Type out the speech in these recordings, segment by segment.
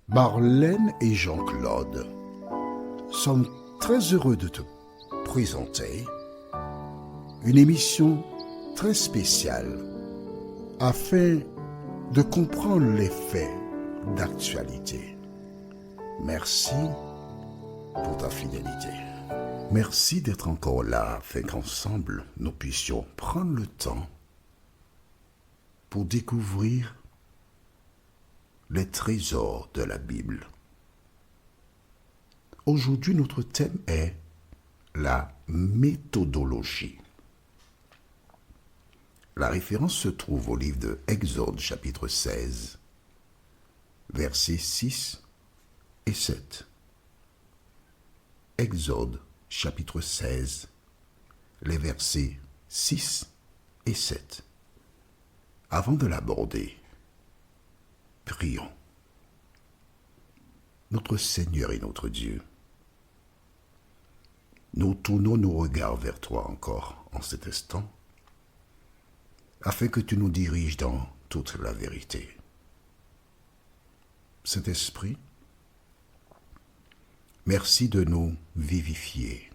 Marlène et Jean-Claude sommes très heureux de te présenter une émission très spéciale afin de comprendre les faits d'actualité. Merci pour ta fidélité. Merci d'être encore là afin qu'ensemble nous puissions prendre le temps pour découvrir les trésors de la Bible. Aujourd'hui, notre thème est la méthodologie. La référence se trouve au livre de Exode, chapitre 16, versets 6 et 7. Exode, chapitre 16, les versets 6 et 7. Avant de l'aborder, prions. Notre Seigneur et notre Dieu, nous tournons nos regards vers toi encore en cet instant, afin que tu nous diriges dans toute la vérité. Saint-Esprit, merci de nous vivifier,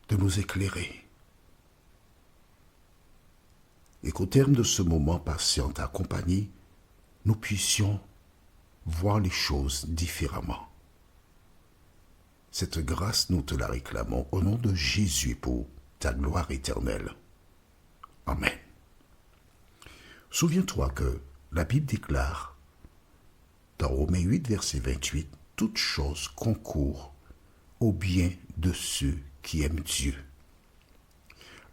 de nous éclairer, et qu'au terme de ce moment passé en ta compagnie, nous puissions voir les choses différemment. Cette grâce, nous te la réclamons au nom de Jésus pour ta gloire éternelle. Amen. Souviens-toi que la Bible déclare dans Romains 8, verset 28, « Toutes choses concourent au bien de ceux qui aiment Dieu. »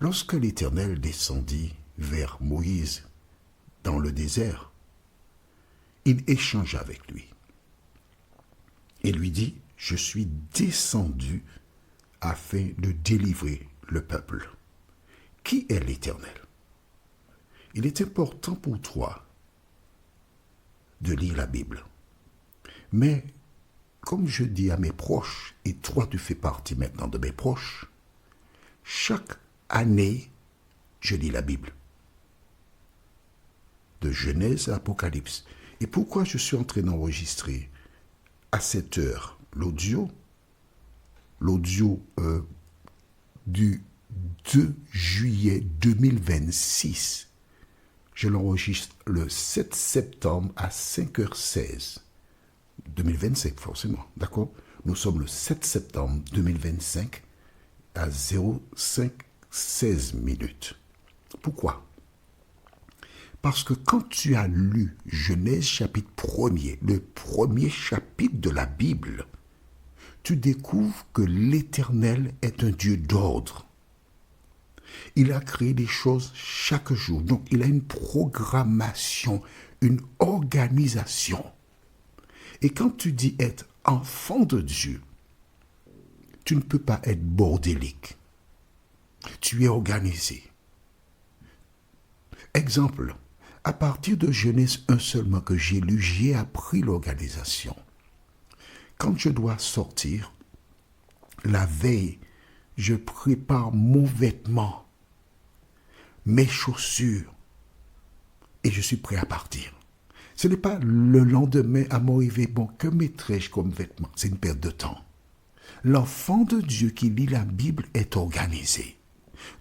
Lorsque l'Éternel descendit vers Moïse dans le désert, il échangea avec lui et lui dit, « Je suis descendu afin de délivrer le peuple. » Qui est l'Éternel? Il est important pour toi de lire la Bible. Mais, comme je dis à mes proches, et toi tu fais partie maintenant de mes proches, chaque année, je lis la Bible. De Genèse à Apocalypse. Et pourquoi je suis en train d'enregistrer à cette heure l'audio du 2 juillet 2026. Je l'enregistre le 7 septembre à 5h16. 2025 forcément, d'accord? Nous sommes le 7 septembre 2025 à 05:16 minutes. Pourquoi? Parce que quand tu as lu Genèse chapitre 1er, le premier chapitre de la Bible, tu découvres que l'Éternel est un Dieu d'ordre. Il a créé des choses chaque jour. Donc, il a une programmation, une organisation. Et quand tu dis être enfant de Dieu, tu ne peux pas être bordélique. Tu es organisé. Exemple, à partir de Genèse 1 seulement que j'ai lu, j'ai appris l'organisation. Quand je dois sortir, la veille, je prépare mon vêtement, mes chaussures, et je suis prêt à partir. Ce n'est pas le lendemain à m'arriver, bon, que mettrai-je comme vêtement? C'est une perte de temps. L'enfant de Dieu qui lit la Bible est organisé.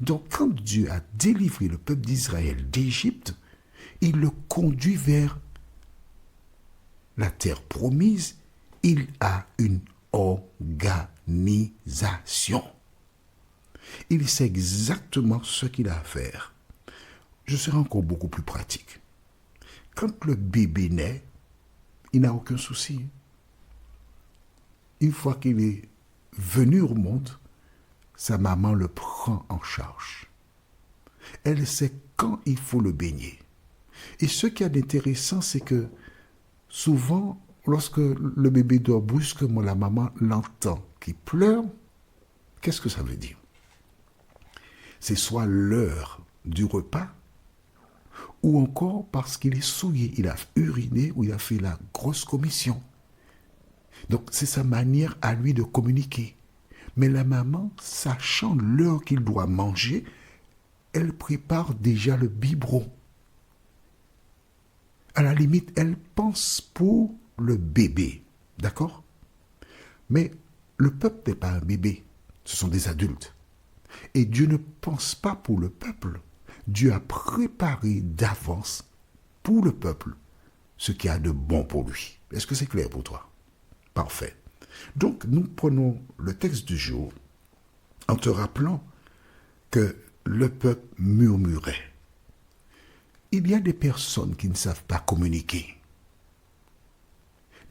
Donc, quand Dieu a délivré le peuple d'Israël d'Égypte, il le conduit vers la terre promise. Il a une organisation. Il sait exactement ce qu'il a à faire. Je serai encore beaucoup plus pratique. Quand le bébé naît, il n'a aucun souci. Une fois qu'il est venu au monde, sa maman le prend en charge. Elle sait quand il faut le baigner. Et ce qui est intéressant, c'est que souvent, lorsque le bébé dort brusquement, la maman l'entend qui pleure. Qu'est-ce que ça veut dire? C'est soit l'heure du repas, ou encore parce qu'il est souillé, il a uriné ou il a fait la grosse commission. Donc c'est sa manière à lui de communiquer. Mais la maman, sachant l'heure qu'il doit manger, elle prépare déjà le biberon. À la limite, elle pense pour le bébé. D'accord? Mais le peuple n'est pas un bébé. Ce sont des adultes. Et Dieu ne pense pas pour le peuple. Dieu a préparé d'avance pour le peuple ce qu'il y a de bon pour lui. Est-ce que c'est clair pour toi? Parfait. Donc, nous prenons le texte du jour en te rappelant que le peuple murmurait. Il y a des personnes qui ne savent pas communiquer.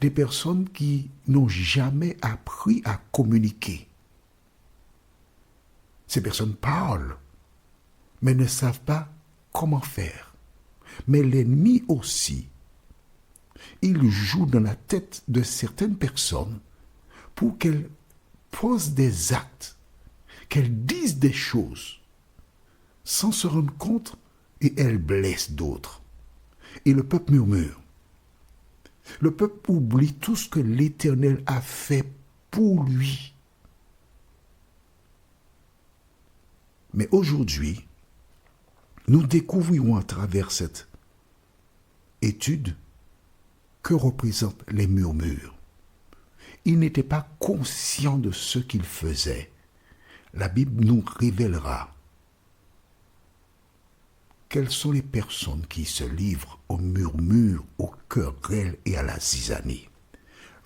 Des personnes qui n'ont jamais appris à communiquer. Ces personnes parlent, mais ne savent pas comment faire. Mais l'ennemi aussi, il joue dans la tête de certaines personnes pour qu'elles posent des actes, qu'elles disent des choses, sans se rendre compte, et elles blessent d'autres. Et le peuple murmure. Le peuple oublie tout ce que l'Éternel a fait pour lui. Mais aujourd'hui, nous découvrirons à travers cette étude que représentent les murmures. Ils n'étaient pas conscients de ce qu'ils faisaient. La Bible nous révélera quelles sont les personnes qui se livrent au murmure, au querelle et à la zizanie.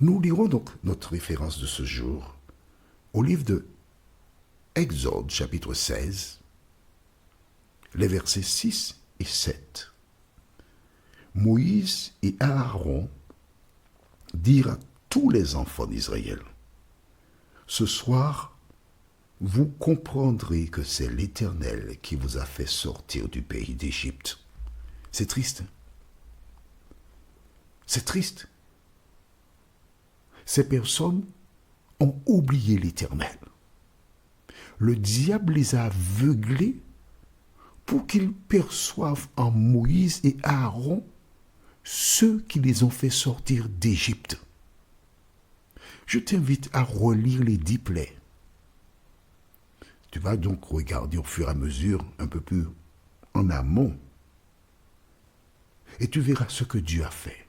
Nous lirons donc notre référence de ce jour au livre de Exode, chapitre 16, les versets 6 et 7. Moïse et Aaron dirent à tous les enfants d'Israël, « Ce soir, vous comprendrez que c'est l'Éternel qui vous a fait sortir du pays d'Égypte. » C'est triste. C'est triste. Ces personnes ont oublié l'Éternel. Le diable les a aveuglés pour qu'ils perçoivent en Moïse et Aaron ceux qui les ont fait sortir d'Égypte. Je t'invite à relire les 10 plaies. Tu vas donc regarder au fur et à mesure, un peu plus en amont. Et tu verras ce que Dieu a fait.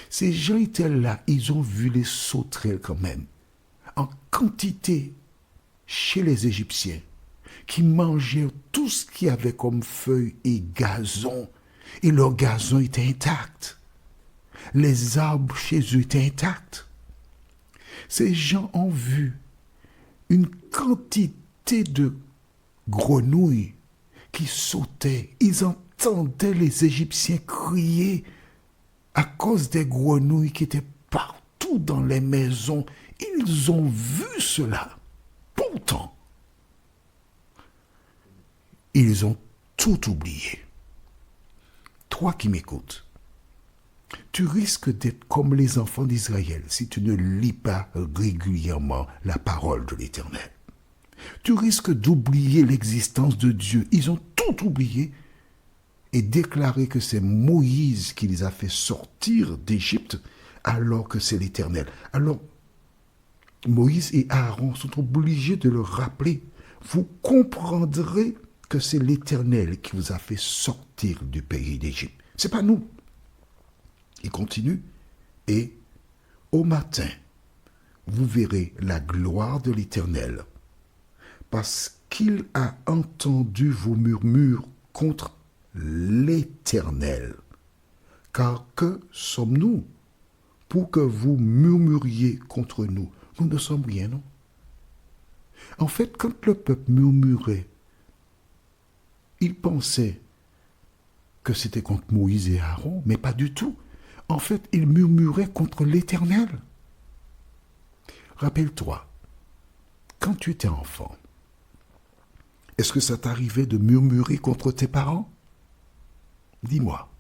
Ces gens étaient là, ils ont vu les sauterelles quand même, en quantité chez les Égyptiens, qui mangeaient tout ce qu'il y avait comme feuilles et gazon, et leur gazon était intact. Les arbres chez eux étaient intacts. Ces gens ont vu une quantité de grenouilles qui sautaient. Ils entendaient les Égyptiens crier à cause des grenouilles qui étaient partout dans les maisons. Ils ont vu cela. Pourtant, ils ont tout oublié. Toi qui m'écoutes, tu risques d'être comme les enfants d'Israël si tu ne lis pas régulièrement la parole de l'Éternel. Tu risques d'oublier l'existence de Dieu. Ils ont tout oublié et déclaré que c'est Moïse qui les a fait sortir d'Égypte alors que c'est l'Éternel. Alors, Moïse et Aaron sont obligés de leur rappeler, vous comprendrez que c'est l'Éternel qui vous a fait sortir du pays d'Égypte. C'est pas nous. Il continue, et au matin, vous verrez la gloire de l'Éternel, parce qu'il a entendu vos murmures contre l'Éternel. Car que sommes-nous pour que vous murmuriez contre nous? Nous ne sommes rien, non? En fait, quand le peuple murmurait, il pensait que c'était contre Moïse et Aaron, mais pas du tout. En fait, il murmurait contre l'Éternel. Rappelle-toi, quand tu étais enfant, est-ce que ça t'arrivait de murmurer contre tes parents? Dis-moi.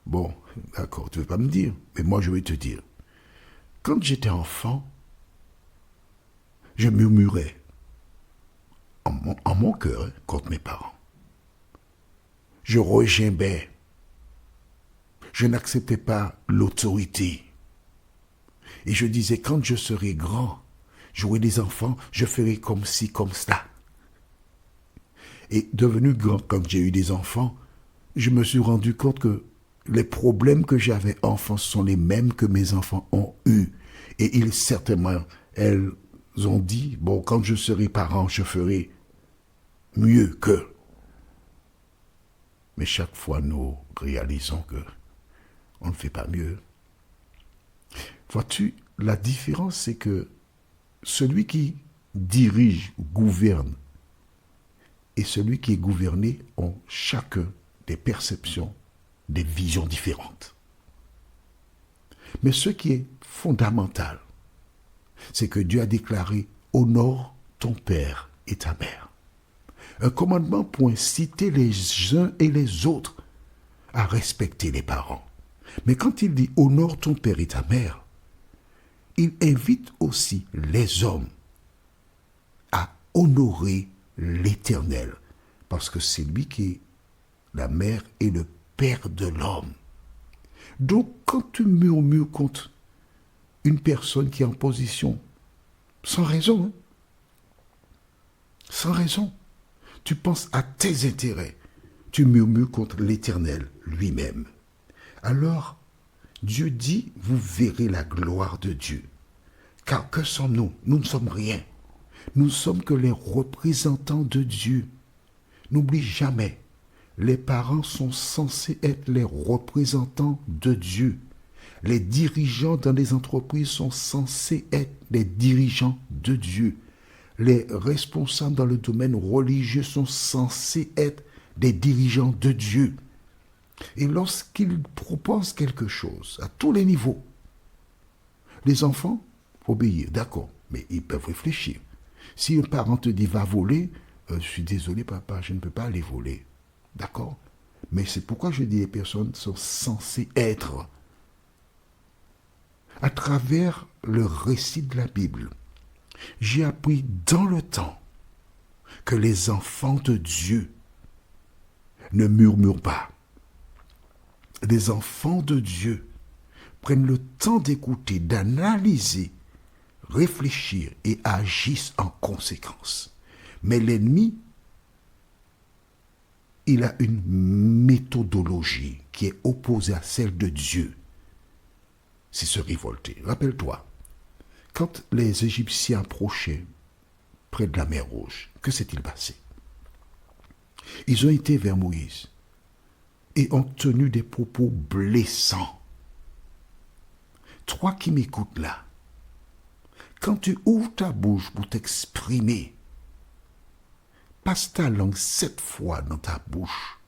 Bon, d'accord, tu ne veux pas me dire, mais moi je vais te dire. Quand j'étais enfant, je murmurais en mon cœur contre mes parents. Je regimbais. Je n'acceptais pas l'autorité. Et je disais, quand je serai grand, j'aurai des enfants, je ferai comme ci, comme cela. Et devenu grand, quand j'ai eu des enfants, je me suis rendu compte que les problèmes que j'avais enfant sont les mêmes que mes enfants ont eus. Et elles ont dit, bon, quand je serai parent, je ferai mieux qu'eux. Mais chaque fois, nous réalisons que on ne fait pas mieux. Vois-tu, la différence, c'est que celui qui dirige, gouverne, et celui qui est gouverné ont chacun des perceptions, des visions différentes. Mais ce qui est fondamental, c'est que Dieu a déclaré « Honore ton père et ta mère ». Un commandement pour inciter les uns et les autres à respecter les parents. Mais quand il dit « Honore ton père et ta mère », il invite aussi les hommes à honorer l'Éternel, parce que c'est lui qui est la mère et le père de l'homme. Donc, quand tu murmures contre une personne qui est en position, sans raison, sans raison, tu penses à tes intérêts, tu murmures contre l'Éternel lui-même. Alors, Dieu dit, vous verrez la gloire de Dieu. Car que sommes-nous? Nous ne sommes rien. Nous ne sommes que les représentants de Dieu. N'oublie jamais, les parents sont censés être les représentants de Dieu. Les dirigeants dans les entreprises sont censés être les dirigeants de Dieu. Les responsables dans le domaine religieux sont censés être des dirigeants de Dieu. Et lorsqu'ils proposent quelque chose, à tous les niveaux, les enfants obéissent, d'accord, mais ils peuvent réfléchir. Si un parent te dit « va voler », je suis désolé papa, je ne peux pas aller voler. D'accord? Mais c'est pourquoi je dis les personnes sont censées être. À travers le récit de la Bible, j'ai appris dans le temps que les enfants de Dieu ne murmurent pas. Les enfants de Dieu prennent le temps d'écouter, d'analyser, réfléchir et agissent en conséquence. Mais l'ennemi, il a une méthodologie qui est opposée à celle de Dieu. C'est se révolter. Rappelle-toi, quand les Égyptiens approchaient près de la mer Rouge, que s'est-il passé? Ils ont été vers Moïse et ont tenu des propos blessants. Toi qui m'écoutes là, quand tu ouvres ta bouche pour t'exprimer, passe ta langue 7 fois dans ta bouche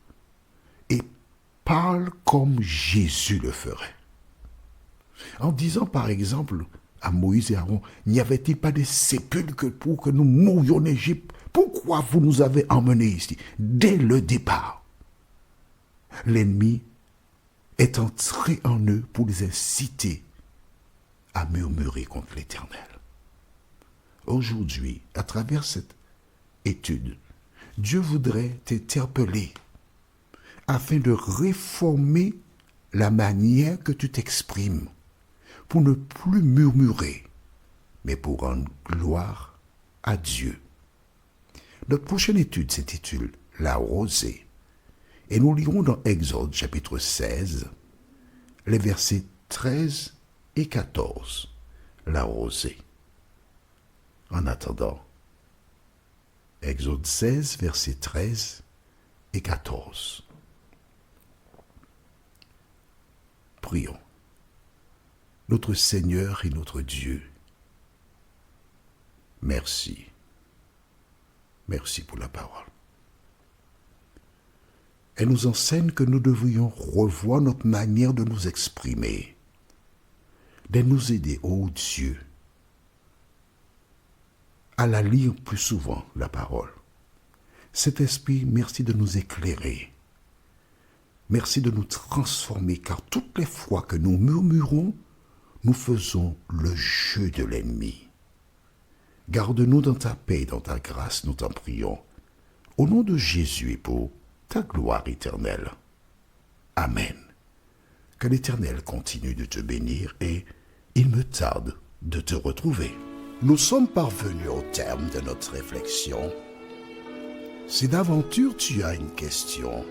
et parle comme Jésus le ferait. En disant par exemple à Moïse et Aaron, n'y avait-il pas des sépulcres pour que nous mourions en Égypte? Pourquoi vous nous avez emmenés ici? Dès le départ, l'ennemi est entré en eux pour les inciter à murmurer contre l'Éternel. Aujourd'hui, à travers cette étude, Dieu voudrait t'interpeller afin de réformer la manière que tu t'exprimes pour ne plus murmurer, mais pour rendre gloire à Dieu. Notre prochaine étude s'intitule « La rosée » et nous lirons dans Exode chapitre 16, les versets 13 et 14, la rosée. En attendant, Exode 16, versets 13 et 14. Prions. Notre Seigneur et notre Dieu, merci. Merci pour la parole. Elle nous enseigne que nous devrions revoir notre manière de nous exprimer, de nous aider, ô Dieu, à la lire plus souvent, la parole. Cet esprit, merci de nous éclairer. Merci de nous transformer, car toutes les fois que nous murmurons, nous faisons le jeu de l'ennemi. Garde-nous dans ta paix et dans ta grâce, nous t'en prions. Au nom de Jésus et pour ta gloire éternelle. Amen. Que l'Éternel continue de te bénir et il me tarde de te retrouver. Nous sommes parvenus au terme de notre réflexion. Si d'aventure tu as une question,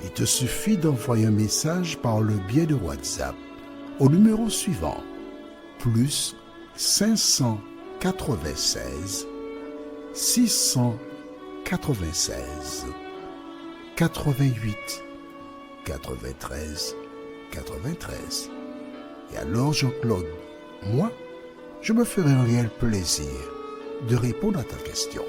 Il te suffit d'envoyer un message par le biais de WhatsApp au numéro suivant, plus 596 696 88 93 93. Et alors, Jean-Claude, moi, je me ferai un réel plaisir de répondre à ta question.